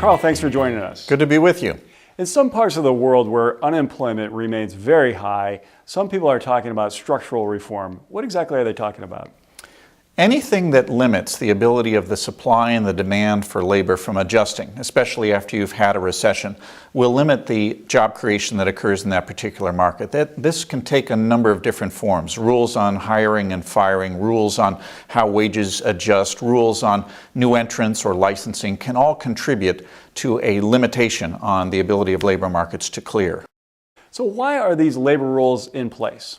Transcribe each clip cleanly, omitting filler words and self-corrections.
Carl, thanks for joining us. Good to be with you. In some parts of the world where unemployment remains very high, some people are talking about structural reform. What exactly are they talking about? Anything that limits the ability of the supply and the demand for labor from adjusting, especially after you've had a recession, will limit the job creation that occurs in that particular market. This can take a number of different forms. Rules on hiring and firing, rules on how wages adjust, rules on new entrants or licensing can all contribute to a limitation on the ability of labor markets to clear. So why are these labor rules in place?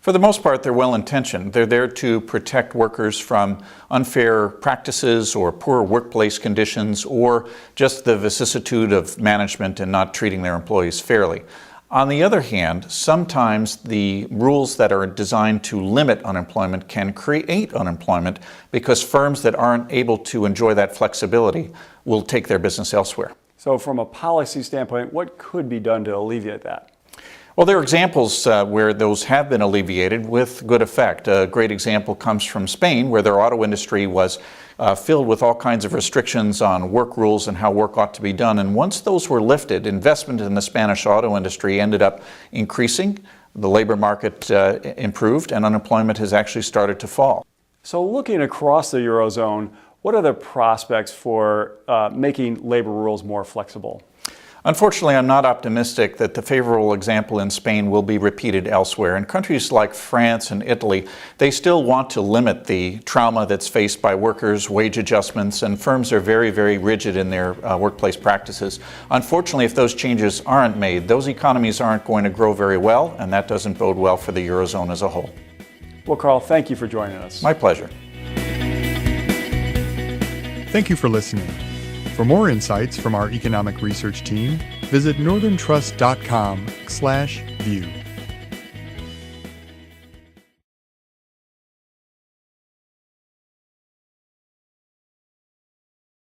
For the most part, they're well-intentioned. They're there to protect workers from unfair practices or poor workplace conditions or just the vicissitude of management and not treating their employees fairly. On the other hand, sometimes the rules that are designed to limit unemployment can create unemployment because firms that aren't able to enjoy that flexibility will take their business elsewhere. So from a policy standpoint, what could be done to alleviate that? Well, there are examples where those have been alleviated with good effect. A great example comes from Spain, where their auto industry was filled with all kinds of restrictions on work rules and how work ought to be done. And once those were lifted, investment in the Spanish auto industry ended up increasing, the labor market improved, and unemployment has actually started to fall. So looking across the Eurozone, what are the prospects for making labor rules more flexible? Unfortunately, I'm not optimistic that the favorable example in Spain will be repeated elsewhere. In countries like France and Italy, they still want to limit the trauma that's faced by workers, wage adjustments, and firms are very, very rigid in their workplace practices. Unfortunately, if those changes aren't made, those economies aren't going to grow very well, and that doesn't bode well for the Eurozone as a whole. Well, Carl, thank you for joining us. My pleasure. Thank you for listening. For more insights from our economic research team, visit northerntrust.com/view.